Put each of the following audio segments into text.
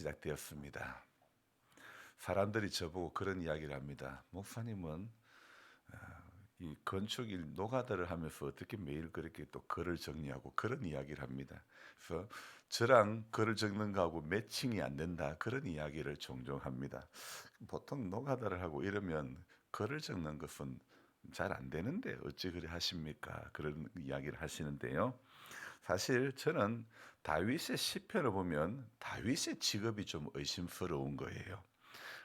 시작되었습니다. 사람들이 저보고 그런 이야기를 합니다. 목사님은 이 건축일 노가다를 하면서 어떻게 매일 그렇게 또 글을 정리하고 그런 이야기를 합니다. 그래서 저랑 글을 적는 거하고 매칭이 안 된다 그런 이야기를 종종 합니다. 보통 노가다를 하고 이러면 글을 적는 것은 잘 안 되는데 어찌 그래 하십니까? 그런 이야기를 하시는데요. 사실 저는 다윗의 시편을 보면 다윗의 직업이 좀 의심스러운 거예요.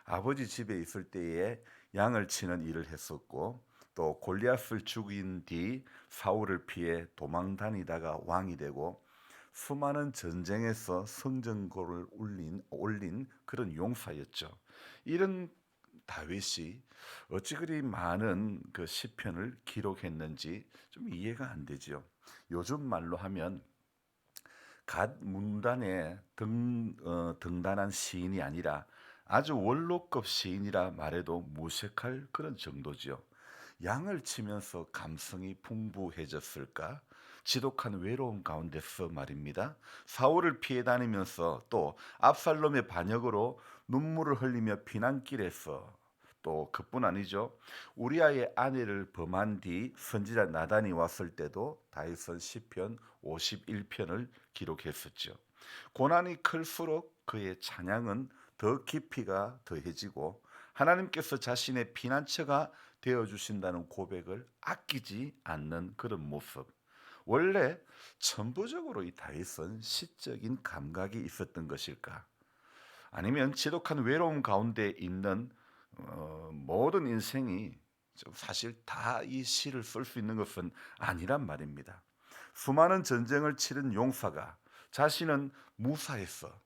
아버지 집에 있을 때에 양을 치는 일을 했었고 또 골리앗을 죽인 뒤 사울을 피해 도망 다니다가 왕이 되고 수많은 전쟁에서 성전골을 올린 그런 용사였죠. 이런 다윗이 어찌 그리 많은 그 시편을 기록했는지 좀 이해가 안 되죠. 요즘 말로 하면 갓 문단에 등단한 시인이 아니라 아주 원로급 시인이라 말해도 무색할 그런 정도지요. 양을 치면서 감성이 풍부해졌을까? 지독한 외로움 가운데서 말입니다. 사울을 피해 다니면서 또 압살롬의 반역으로 눈물을 흘리며 피난길에서 또 그뿐 아니죠. 우리아의 아내를 범한 뒤 선지자 나단이 왔을 때도 다윗은 시편 51편을 기록했었죠. 고난이 클수록 그의 찬양은 더 깊이가 더해지고 하나님께서 자신의 피난처가 되어 주신다는 고백을 아끼지 않는 그런 모습. 원래 천부적으로 이 다윗은 시적인 감각이 있었던 것일까? 아니면 지독한 외로움 가운데 있는 모든 인생이 사실 다 이 시를 쓸 수 있는 것은 아니란 말입니다. 수많은 전쟁을 치른 용사가 자신은 무사했어.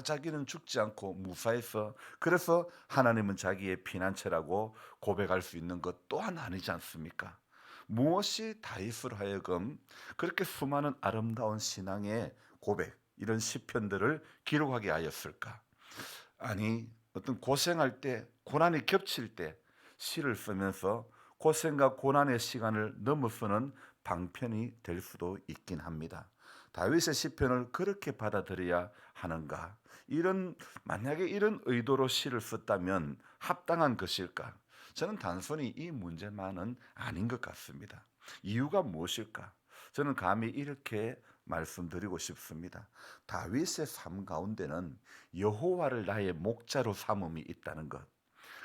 자기는 죽지 않고 무사했어. 그래서 하나님은 자기의 피난처라고 고백할 수 있는 것 또한 아니지 않습니까? 무엇이 다윗을 하여금 그렇게 수많은 아름다운 신앙의 고백, 이런 시편들을 기록하게 하였을까? 아니, 어떤 고생할 때, 고난이 겹칠 때 시를 쓰면서 고생과 고난의 시간을 넘어서는 방편이 될 수도 있긴 합니다. 다윗의 시편을 그렇게 받아들여야 하는가? 만약에 이런 의도로 시를 썼다면 합당한 것일까? 저는 단순히 이 문제만은 아닌 것 같습니다. 이유가 무엇일까? 저는 감히 이렇게 말씀드리고 싶습니다. 다윗의 삶 가운데는 여호와를 나의 목자로 삼음이 있다는 것.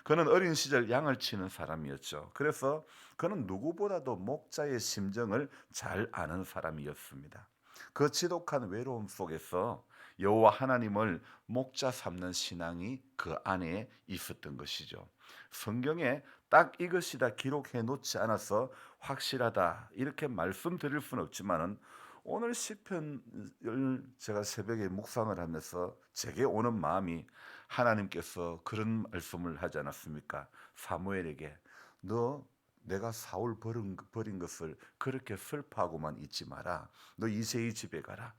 그는 어린 시절 양을 치는 사람이었죠. 그래서 그는 누구보다도 목자의 심정을 잘 아는 사람이었습니다. 그 지독한 외로움 속에서 여호와 하나님을 목자 삼는 신앙이 그 안에 있었던 것이죠. 성경에 딱 이것이다 기록해 놓지 않아서 확실하다 이렇게 말씀드릴 수는 없지만은 오늘 시편을 제가 새벽에 묵상을 하면서 제게 오는 마음이 하나님께서 그런 말씀을 하지 않았습니까? 사무엘에게 너 내가 사울 버린 것을 그렇게 슬퍼하고만 있지 마라. 너 이새의 집에 가라.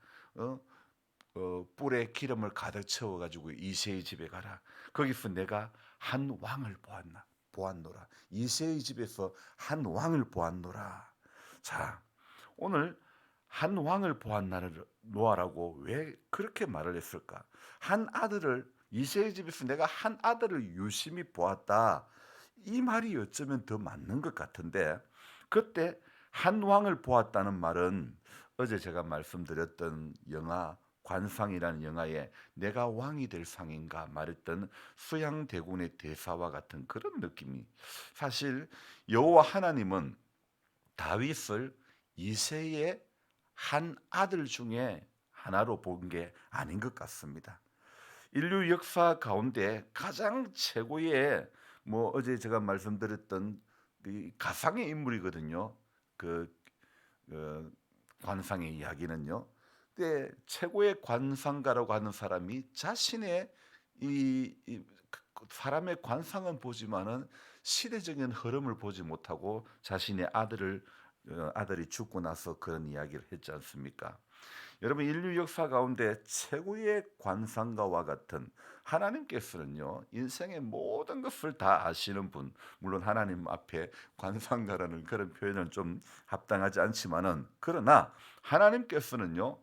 뿔에 기름을 가득 채워가지고 이새의 집에 가라. 거기서 내가 한 왕을 보았노라. 이새의 집에서 한 왕을 보았노라. 자, 오늘 한 왕을 보았노라고 왜 그렇게 말을 했을까? 한 아들을 이새의 집에서 내가 한 아들을 유심히 보았다. 이 말이 어쩌면 더 맞는 것 같은데 그때 한 왕을 보았다는 말은 어제 제가 말씀드렸던 영화 관상이라는 영화에 내가 왕이 될 상인가 말했던 수양대군의 대사와 같은 그런 느낌이 사실 여호와 하나님은 다윗을 이새의 한 아들 중에 하나로 본 게 아닌 것 같습니다. 인류 역사 가운데 가장 최고의 어제 제가 말씀드렸던 이 가상의 인물이거든요. 그, 그 관상의 이야기는요. 근데 최고의 관상가라고 하는 사람이 자신의 사람의 관상은 보지만은 시대적인 흐름을 보지 못하고 자신의 아들이 죽고 나서 그런 이야기를 했지 않습니까? 여러분 인류 역사 가운데 최고의 관상가와 같은 하나님께서는요 인생의 모든 것을 다 아시는 분 물론 하나님 앞에 관상가라는 그런 표현은 좀 합당하지 않지만은 그러나 하나님께서는요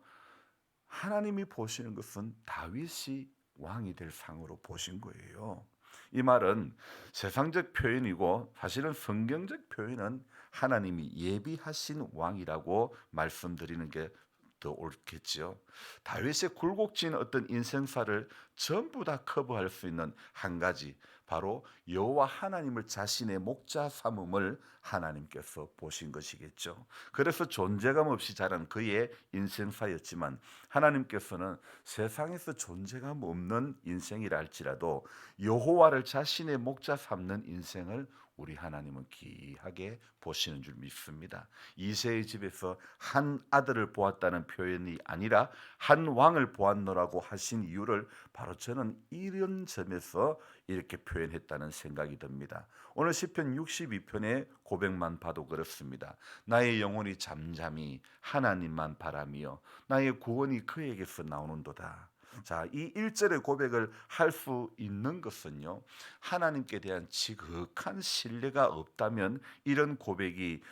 하나님이 보시는 것은 다윗이 왕이 될 상으로 보신 거예요. 이 말은 세상적 표현이고 사실은 성경적 표현은 하나님이 예비하신 왕이라고 말씀드리는 게 더 옳겠지요. 다윗의 굴곡진 어떤 인생사를 전부 다 커버할 수 있는 한 가지, 바로 여호와 하나님을 자신의 목자 삼음을 하나님께서 보신 것이겠죠. 그래서 존재감 없이 자란 그의 인생사였지만 하나님께서는 세상에서 존재감 없는 인생이라 할지라도 여호와를 자신의 목자 삼는 인생을 우리 하나님은 귀하게 보시는 줄 믿습니다. 이새의 집에서 한 아들을 보았다는 표현이 아니라 한 왕을 보았노라고 하신 이유를 바로 저는 이런 점에서 이렇게 표현했다는 생각이 듭니다. 오늘 시편 62편의 고백만 봐도 그렇습니다. 나의 영혼이 잠잠히 하나님만 바라며 나의 구원이 그에게서 나오는도다. 자, 이 1절의 고백을 할 수 있는 것은요, 하나님께 대한 지극한 신뢰가 없다면 이런 고백이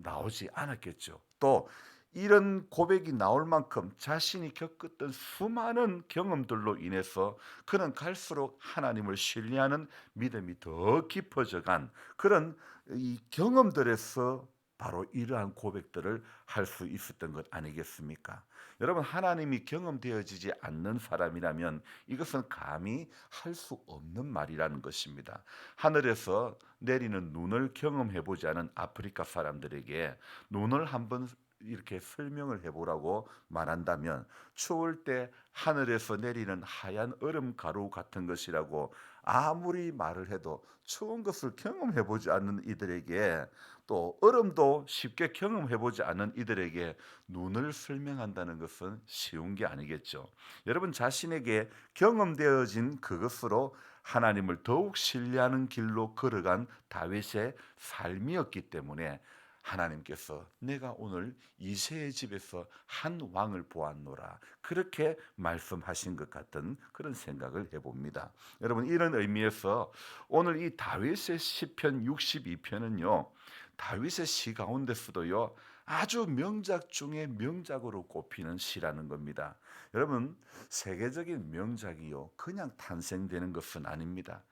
나오지 않았겠죠. 또 이런 고백이 나올 만큼 자신이 겪었던 수많은 경험들로 인해서 그는 갈수록 하나님을 신뢰하는 믿음이 더 깊어져 간 그런 이 경험들에서 바로 이러한 고백들을 할 수 있었던 것 아니겠습니까? 여러분, 하나님이 경험되어지지 않는 사람이라면 이것은 감히 할 수 없는 말이라는 것입니다. 하늘에서 내리는 눈을 경험해 보지 않은 아프리카 사람들에게 눈을 한번 이렇게 설명을 해보라고 말한다면 추울 때 하늘에서 내리는 하얀 얼음 가루 같은 것이라고 아무리 말을 해도 추운 것을 경험해 보지 않는 이들에게, 또 얼음도 쉽게 경험해 보지 않는 이들에게 눈을 설명한다는 것은 쉬운 게 아니겠죠. 여러분, 자신에게 경험되어진 그것으로 하나님을 더욱 신뢰하는 길로 걸어간 다윗의 삶이었기 때문에 하나님께서 내가 오늘 이새의 집에서 한 왕을 보았노라, 그렇게 말씀하신 것 같은 그런 생각을 해봅니다. 여러분, 이런 의미에서 오늘 이 다윗의 시편 62편은요 다윗의 시 가운데서도요 아주 명작 중에 명작으로 꼽히는 시라는 겁니다. 여러분, 세계적인 명작이요 그냥 탄생되는 것은 아닙니다.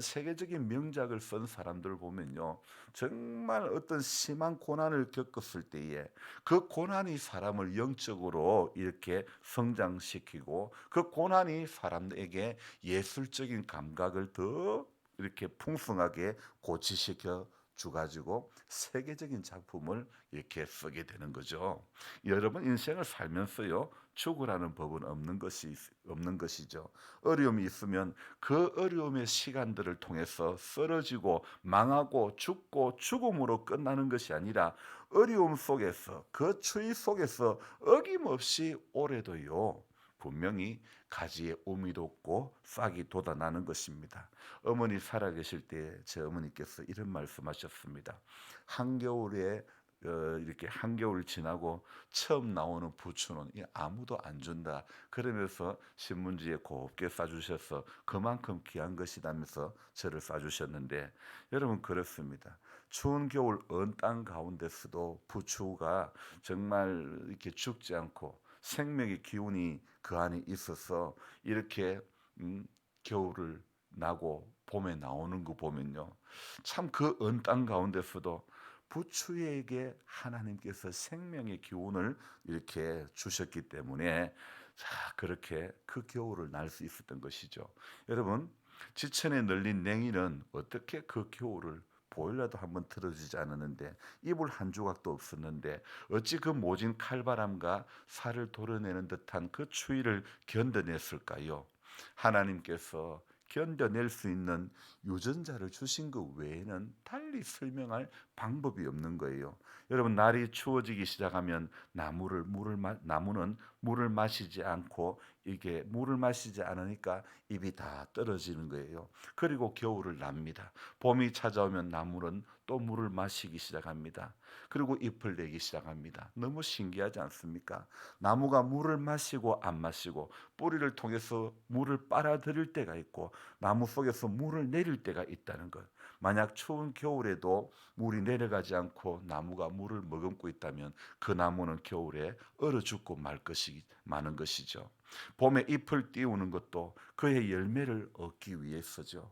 세계적인 명작을 쓴 사람들 보면요 정말 어떤 심한 고난을 겪었을 때에 그 고난이 사람을 영적으로 이렇게 성장시키고 그 고난이 사람에게 예술적인 감각을 더 이렇게 풍성하게 고치시켜 주가지고 세계적인 작품을 이렇게 쓰게 되는 거죠. 여러분, 인생을 살면서요 죽으라는 법은 없는 것이죠. 어려움이 있으면 그 어려움의 시간들을 통해서 쓰러지고 망하고 죽고 죽음으로 끝나는 것이 아니라 어려움 속에서 그 추위 속에서 어김없이 오래도요 분명히 가지에 우미 돋고 싹이 돋아나는 것입니다. 어머니 살아계실 때 제 어머니께서 이런 말씀하셨습니다. 한겨울에 이렇게 한겨울 지나고 처음 나오는 부추는 아무도 안 준다. 그러면서 신문지에 곱게 싸주셔서 그만큼 귀한 것이다면서 저를 싸주셨는데, 여러분 그렇습니다. 추운 겨울 언 땅 가운데서도 부추가 정말 이렇게 죽지 않고 생명의 기운이 그 안에 있어서 이렇게 겨울을 나고 봄에 나오는 거 보면요 참 그 언 땅 가운데서도 부추에게 하나님께서 생명의 기운을 이렇게 주셨기 때문에 자 그렇게 그 겨울을 날 수 있었던 것이죠. 여러분, 지천에 널린 냉이는 어떻게 그 겨울을 보일러도 한번 틀어주지 않았는데 이불 한 조각도 없었는데 어찌 그 모진 칼바람과 살을 도려내는 듯한 그 추위를 견뎌냈을까요? 하나님께서 견뎌낼 수 있는 유전자를 주신 것 외에는 달리 설명할 방법이 없는 거예요. 여러분, 날이 추워지기 시작하면 나무는 물을 마시지 않고 이게 물을 마시지 않으니까 입이 다 떨어지는 거예요. 그리고 겨울을 납니다. 봄이 찾아오면 나무는 또 물을 마시기 시작합니다. 그리고 잎을 내기 시작합니다. 너무 신기하지 않습니까? 나무가 물을 마시고 안 마시고 뿌리를 통해서 물을 빨아들일 때가 있고 나무 속에서 물을 내릴 때가 있다는 것. 만약 추운 겨울에도 물이 내려가지 않고 나무가 물을 머금고 있다면 그 나무는 겨울에 얼어 죽고 말 것이기 것이 많은 것이죠. 봄에 잎을 띄우는 것도 그의 열매를 얻기 위해서죠.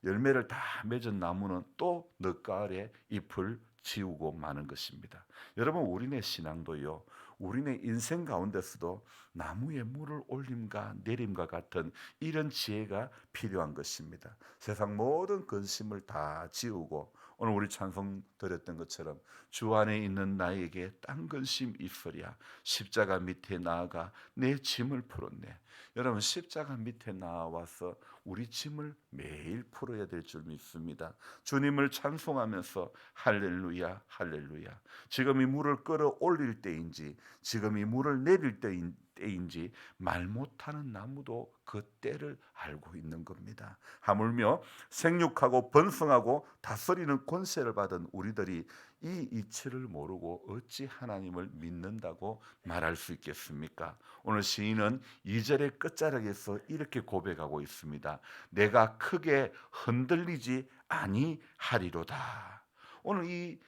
열매를 다 맺은 나무는 또 늦가을에 잎을 지우고 마는 것입니다. 여러분, 우리네 신앙도요, 우리네 인생 가운데서도 나무에 물을 올림과 내림과 같은 이런 지혜가 필요한 것입니다. 세상 모든 근심을 다 지우고, 오늘 우리 찬송 드렸던 것처럼 주 안에 있는 나에게 딴 근심 있으랴 십자가 밑에 나아가 내 짐을 풀었네. 여러분, 십자가 밑에 나와서 우리 짐을 매일 풀어야 될 줄 믿습니다. 주님을 찬송하면서 할렐루야 할렐루야, 지금 이 물을 끌어올릴 때인지 지금 이 물을 내릴 때인지 말 못하는 나무도 그 때를 알고 있는 겁니다. 하물며 생육하고 번성하고 다스리는 권세를 받은 우리들이 이 이치를 모르고 어찌 하나님을 믿는다고 말할 수 있겠습니까? 오늘 시인은 2절의 끝자락에서 이렇게 고백하고 있습니다. 내가 크게 흔들리지 아니하리로다. 오늘 이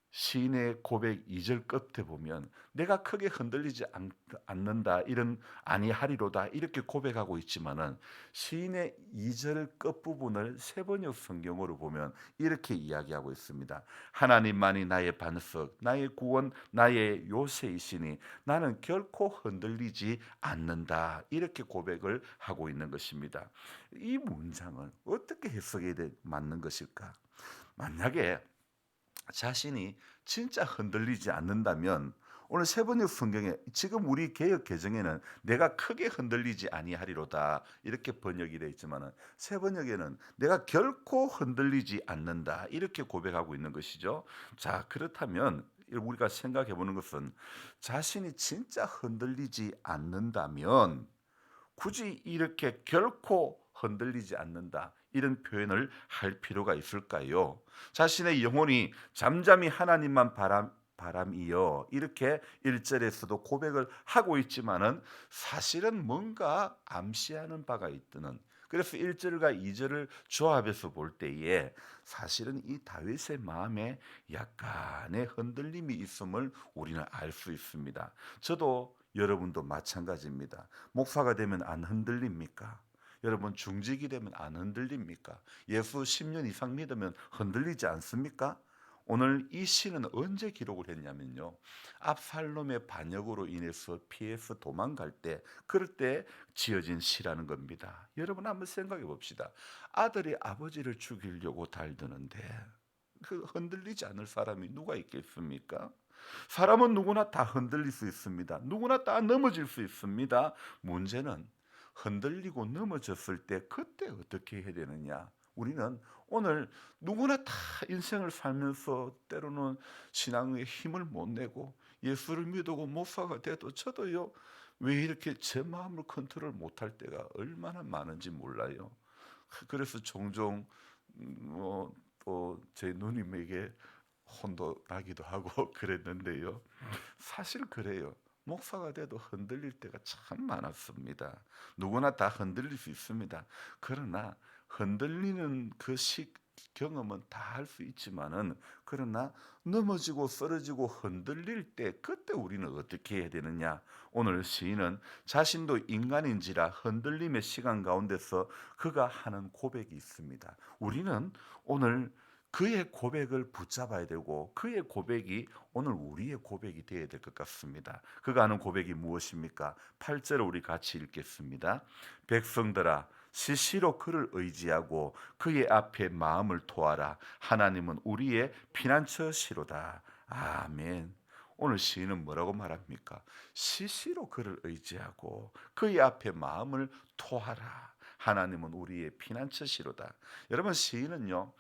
시인의 고백 2절 끝에 보면 내가 크게 흔들리지 않는다, 이런 아니하리로다 이렇게 고백하고 있지만은 시인의 2절 끝부분을 세번역 성경으로 보면 이렇게 이야기하고 있습니다. 하나님만이 나의 반석, 나의 구원, 나의 요새이시니 나는 결코 흔들리지 않는다, 이렇게 고백을 하고 있는 것입니다. 이 문장은 어떻게 해석이 맞는 것일까? 만약에 자신이 진짜 흔들리지 않는다면 오늘 세번역 성경에, 지금 우리 개역 개정에는 내가 크게 흔들리지 아니하리로다 이렇게 번역이 되어 있지만은 세번역에는 내가 결코 흔들리지 않는다 이렇게 고백하고 있는 것이죠. 자, 그렇다면 우리가 생각해 보는 것은, 자신이 진짜 흔들리지 않는다면 굳이 이렇게 결코 흔들리지 않는다 이런 표현을 할 필요가 있을까요? 자신의 영혼이 잠잠히 하나님만 바람이여 이렇게 1절에서도 고백을 하고 있지만은 사실은 뭔가 암시하는 바가 있다는, 그래서 1절과 2절을 조합해서 볼 때에 사실은 이 다윗의 마음에 약간의 흔들림이 있음을 우리는 알 수 있습니다. 저도 여러분도 마찬가지입니다. 목사가 되면 안 흔들립니까? 여러분, 중직이 되면 안 흔들립니까? 예수 10년 이상 믿으면 흔들리지 않습니까? 오늘 이 시는 언제 기록을 했냐면요, 압살롬의 반역으로 인해서 피해서 도망갈 때, 그럴 때 지어진 시라는 겁니다. 여러분, 한번 생각해 봅시다. 아들이 아버지를 죽이려고 달드는데 그 흔들리지 않을 사람이 누가 있겠습니까? 사람은 누구나 다 흔들릴 수 있습니다. 누구나 다 넘어질 수 있습니다. 문제는 흔들리고 넘어졌을 때 그때 어떻게 해야 되느냐. 우리는 오늘 누구나 다 인생을 살면서 때로는 신앙의 힘을 못 내고 예수를 믿고 목사가 돼도 저도요, 왜 이렇게 제 마음을 컨트롤 못할 때가 얼마나 많은지 몰라요. 그래서 종종 또제 누님에게 혼도 나기도 하고 그랬는데요. 사실 그래요. 목사가 돼도 흔들릴 때가 참 많았습니다. 누구나 다 흔들릴 수 있습니다. 그러나 흔들리는 그 경험은 다 할 수 있지만은, 그러나 넘어지고 쓰러지고 흔들릴 때 그때 우리는 어떻게 해야 되느냐? 오늘 시인은 자신도 인간인지라 흔들림의 시간 가운데서 그가 하는 고백이 있습니다. 우리는 오늘 그의 고백을 붙잡아야 되고 그의 고백이 오늘 우리의 고백이 되어야 될 것 같습니다. 그가 하는 고백이 무엇입니까? 8절을 우리 같이 읽겠습니다. 백성들아, 시시로 그를 의지하고 그의 앞에 마음을 토하라. 하나님은 우리의 피난처시로다. 아멘. 오늘 시인은 뭐라고 말합니까? 시시로 그를 의지하고 그의 앞에 마음을 토하라. 하나님은 우리의 피난처시로다. 여러분, 시인은요,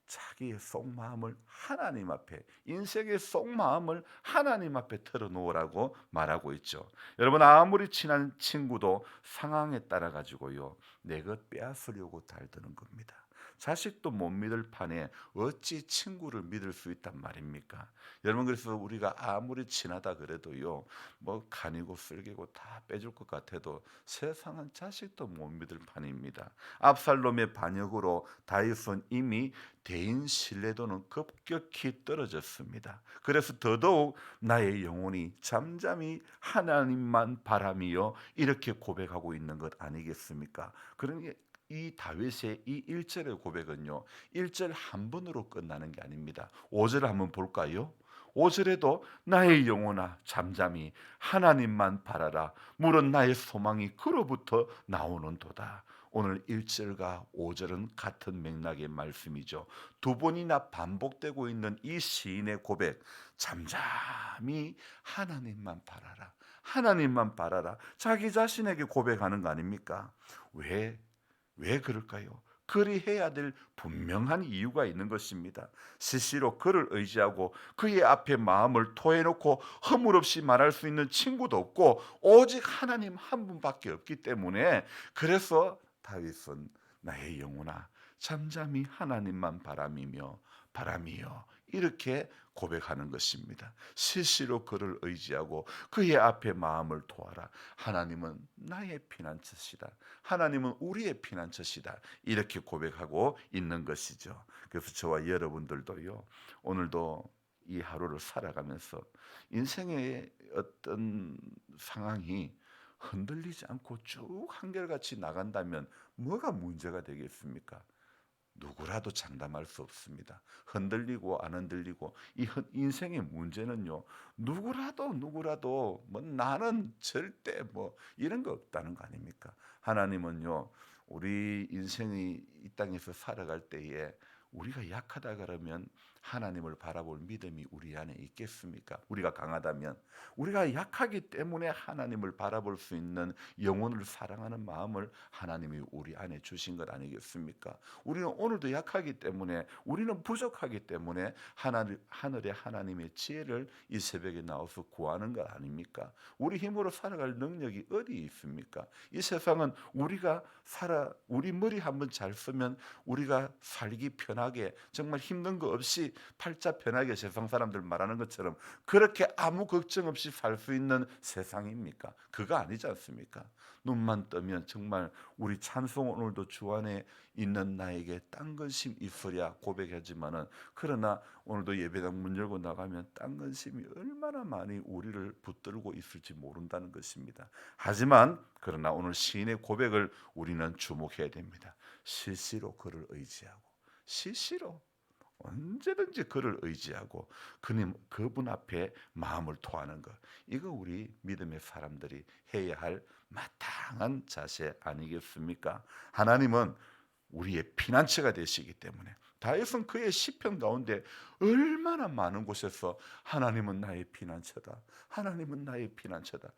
자기의 속마음을 하나님 앞에, 인생의 속마음을 하나님 앞에 털어놓으라고 말하고 있죠. 여러분, 아무리 친한 친구도 상황에 따라 가지고요, 내 것 빼앗으려고 달드는 겁니다. 자식도 못 믿을 판에 어찌 친구를 믿을 수 있단 말입니까? 여러분, 그래서 우리가 아무리 친하다 그래도요, 뭐 간이고 쓸개고 다 빼줄 것 같아도 세상은 자식도 못 믿을 판입니다. 압살롬의 반역으로 다윗은 이미 대인 신뢰도는 급격히 떨어졌습니다. 그래서 더더욱 나의 영혼이 잠잠히 하나님만 바라미요, 이렇게 고백하고 있는 것 아니겠습니까? 그러니 이 다윗의 이 1절의 고백은요, 1절 한 번으로 끝나는 게 아닙니다. 5절을 한번 볼까요? 5절에도 나의 영혼아 잠잠히 하나님만 바라라, 물은 나의 소망이 그로부터 나오는도다. 오늘 1절과 5절은 같은 맥락의 말씀이죠. 두 번이나 반복되고 있는 이 시인의 고백, 잠잠히 하나님만 바라라, 하나님만 바라라, 자기 자신에게 고백하는 거 아닙니까? 왜 그럴까요? 그리 해야 될 분명한 이유가 있는 것입니다. 스스로 그를 의지하고 그의 앞에 마음을 토해놓고 허물없이 말할 수 있는 친구도 없고 오직 하나님 한 분밖에 없기 때문에, 그래서 다윗은 나의 영혼아 잠잠히 하나님만 바람이여 이렇게 고백하는 것입니다. 실시로 그를 의지하고 그의 앞에 마음을 토하라. 하나님은 나의 피난처시다. 하나님은 우리의 피난처시다. 이렇게 고백하고 있는 것이죠. 그래서 저와 여러분들도요, 오늘도 이 하루를 살아가면서 인생의 어떤 상황이 흔들리지 않고 쭉 한결같이 나간다면 뭐가 문제가 되겠습니까? 누구라도 장담할 수 없습니다. 흔들리고 안 흔들리고 이 인생의 문제는요, 누구라도 뭐 나는 절대 뭐 이런 거 없다는 거 아닙니까? 하나님은요, 우리 인생이 이 땅에서 살아갈 때에 우리가 약하다 그러면 하나님을 바라볼 믿음이 우리 안에 있겠습니까? 우리가 강하다면, 우리가 약하기 때문에 하나님을 바라볼 수 있는 영혼을 사랑하는 마음을 하나님이 우리 안에 주신 것 아니겠습니까? 우리는 오늘도 약하기 때문에, 우리는 부족하기 때문에 하늘의 하나님의 지혜를 이 새벽에 나와서 구하는 것 아닙니까? 우리 힘으로 살아갈 능력이 어디 있습니까? 이 세상은 우리 머리 한번 잘 쓰면 우리가 살기 편하게, 정말 힘든 거 없이 팔자 편하게, 세상 사람들 말하는 것처럼 그렇게 아무 걱정 없이 살 수 있는 세상입니까? 그거 아니지 않습니까? 눈만 뜨면 정말 우리 찬송 오늘도 주 안에 있는 나에게 딴 근심 있으랴 고백하지만은, 그러나 오늘도 예배당 문 열고 나가면 딴 근심이 얼마나 많이 우리를 붙들고 있을지 모른다는 것입니다. 하지만 그러나 오늘 시인의 고백을 우리는 주목해야 됩니다. 실시로 그를 의지하고, 실시로 언제든지 그를 의지하고 그분 앞에 마음을 토하는 것, 이거 우리 믿음의 사람들이 해야 할 마땅한 자세 아니겠습니까? 하나님은 우리의 피난처가 되시기 때문에, 다윗은 그의 시편 가운데 얼마나 많은 곳에서 하나님은 나의 피난처다, 하나님은 나의 피난처다,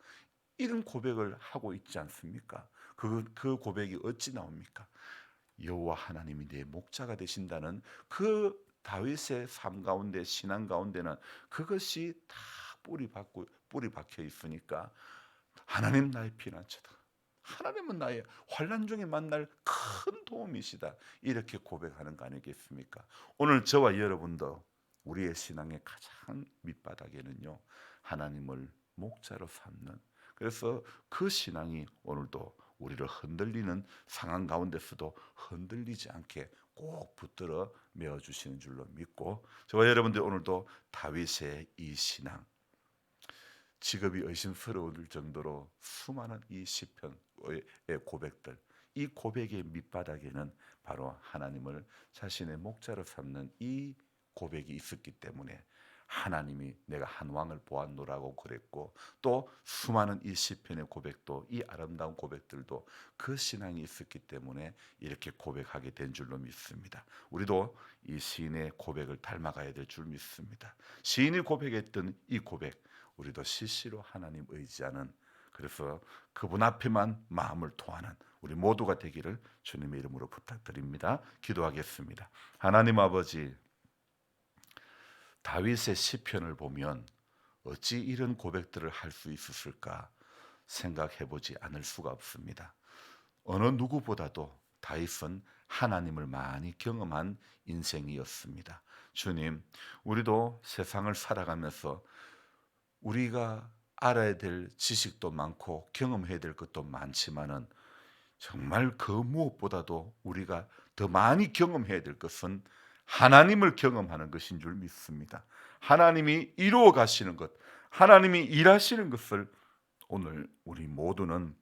이런 고백을 하고 있지 않습니까? 그 고백이 어찌 나옵니까? 여호와 하나님이 내 목자가 되신다는 그 다윗의 삶 가운데, 신앙 가운데는 그것이 다 뿌리 박혀 있으니까, 하나님 나의 피난처다, 하나님은 나의 환난 중에 만날 큰 도움이시다, 이렇게 고백하는 거 아니겠습니까? 오늘 저와 여러분도 우리의 신앙의 가장 밑바닥에는요, 하나님을 목자로 삼는, 그래서 그 신앙이 오늘도 우리를 흔들리는 상황 가운데서도 흔들리지 않게 꼭 붙들어 메어 주시는 줄로 믿고, 저와 여러분들 오늘도 다윗의 이 신앙, 직업이 의심스러울 정도로 수많은 이 시편의 고백들, 이 고백의 밑바닥에는 바로 하나님을 자신의 목자로 삼는 이 고백이 있었기 때문에, 하나님이 내가 한 왕을 보았노라고 그랬고, 또 수많은 이 시편의 고백도, 이 아름다운 고백들도 그 신앙이 있었기 때문에 이렇게 고백하게 된 줄로 믿습니다. 우리도 이 시인의 고백을 닮아가야 될 줄 믿습니다. 시인이 고백했던 이 고백, 우리도 실시로 하나님 의지하는, 그래서 그분 앞에만 마음을 토하는 우리 모두가 되기를 주님의 이름으로 부탁드립니다. 기도하겠습니다. 하나님 아버지, 다윗의 시편을 보면 어찌 이런 고백들을 할 수 있었을까 생각해 보지 않을 수가 없습니다. 어느 누구보다도 다윗은 하나님을 많이 경험한 인생이었습니다. 주님, 우리도 세상을 살아가면서 우리가 알아야 될 지식도 많고 경험해야 될 것도 많지만은 정말 그 무엇보다도 우리가 더 많이 경험해야 될 것은 하나님을 경험하는 것인 줄 믿습니다. 하나님이 이루어 가시는 것, 하나님이 일하시는 것을 오늘 우리 모두는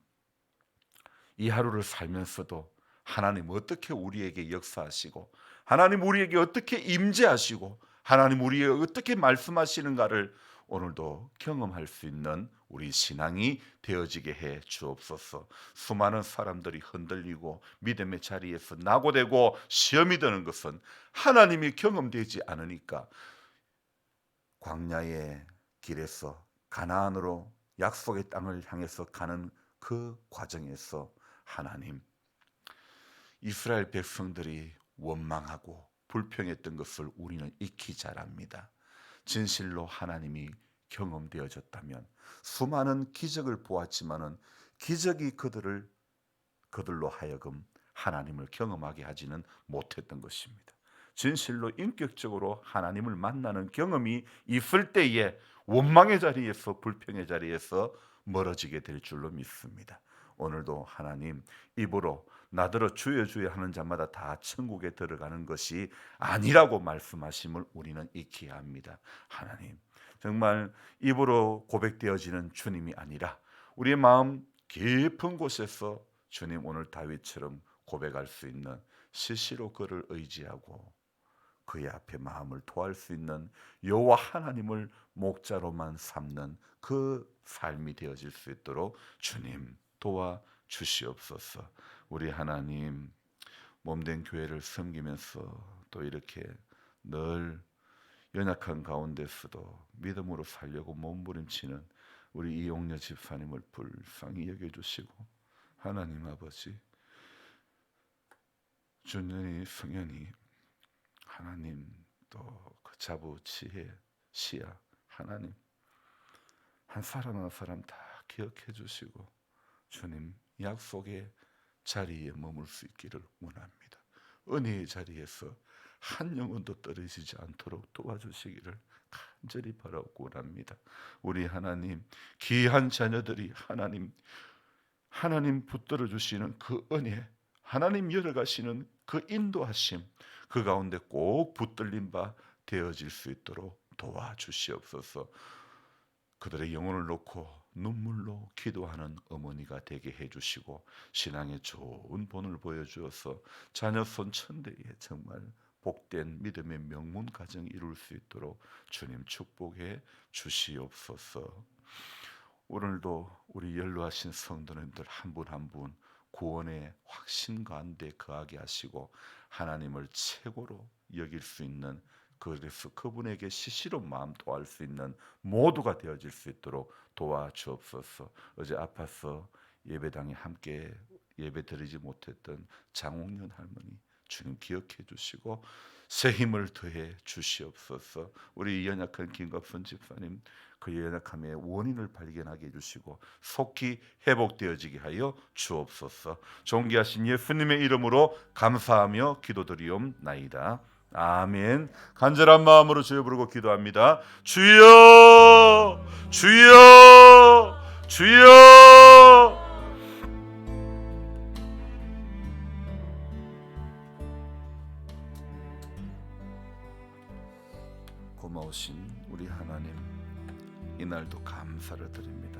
이 하루를 살면서도 하나님 어떻게 우리에게 역사하시고 하나님 우리에게 어떻게 임재하시고 하나님 우리에게 어떻게 말씀하시는가를 오늘도 경험할 수 있는 우리 신앙이 되어지게 해 주옵소서. 수많은 사람들이 흔들리고 믿음의 자리에서 낙오되고 시험이 드는 것은 하나님이 경험되지 않으니까 광야의 길에서 가나안으로 약속의 땅을 향해서 가는 그 과정에서 하나님, 이스라엘 백성들이 원망하고 불평했던 것을 우리는 익히 잘 압니다. 진실로 하나님이 경험되어졌다면 수많은 기적을 보았지만은 기적이 그들로 하여금 하나님을 경험하게 하지는 못했던 것입니다. 진실로 인격적으로 하나님을 만나는 경험이 있을 때에 원망의 자리에서 불평의 자리에서 멀어지게 될 줄로 믿습니다. 오늘도 하나님, 입으로 나더러 주여 주여 하는 자마다 다 천국에 들어가는 것이 아니라고 말씀하심을 우리는 익히 합니다. 하나님, 정말 입으로 고백되어지는 주님이 아니라 우리의 마음 깊은 곳에서 주님, 오늘 다윗처럼 고백할 수 있는, 시시로 그를 의지하고 그의 앞에 마음을 토할 수 있는 여호와 하나님을 목자로만 삼는 그 삶이 되어질 수 있도록 주님 도와 주시옵소서. 우리 하나님, 몸된 교회를 섬기면서 또 이렇게 늘 연약한 가운데서도 믿음으로 살려고 몸부림치는 우리 이용녀 집사님을 불쌍히 여겨주시고, 하나님 아버지, 준현이 성현이 하나님, 또 그 자부 지혜 시야 하나님, 한 사람 한 사람 다 기억해 주시고 주님 약속의 자리에 머물 수 있기를 원합니다. 은혜의 자리에서 한 영혼도 떨어지지 않도록 도와주시기를 간절히 바라고 원합니다. 우리 하나님, 귀한 자녀들이 하나님 붙들어 주시는 그 은혜, 하나님 열어가시는 그 인도하심, 그 가운데 꼭 붙들린 바 되어질 수 있도록 도와주시옵소서. 그들의 영혼을 놓고 눈물로 기도하는 어머니가 되게 해주시고 신앙의 좋은 본을 보여주어서 자녀 손천대에 정말 복된 믿음의 명문 가정 이룰 수 있도록 주님 축복해 주시옵소서. 오늘도 우리 연로하신 성도님들 한 분 한 분 구원의 확신 가운데 거하게 하시고 하나님을 최고로 여길 수 있는, 그래서 그분에게 시시로 마음 토할 수 있는 모두가 되어질 수 있도록 도와주옵소서. 어제 아파서 예배당에 함께 예배 드리지 못했던 장홍련 할머니 주님 기억해 주시고 새 힘을 더해 주시옵소서. 우리 연약한 김갑선 집사님, 그 연약함의 원인을 발견하게 해주시고 속히 회복되어지게 하여 주옵소서. 존귀하신 예수님의 이름으로 감사하며 기도드리옵나이다. 아멘. 간절한 마음으로 주여 부르고 기도합니다. 주여, 주여, 주여. 고마우신 우리 하나님, 이날도 감사를 드립니다.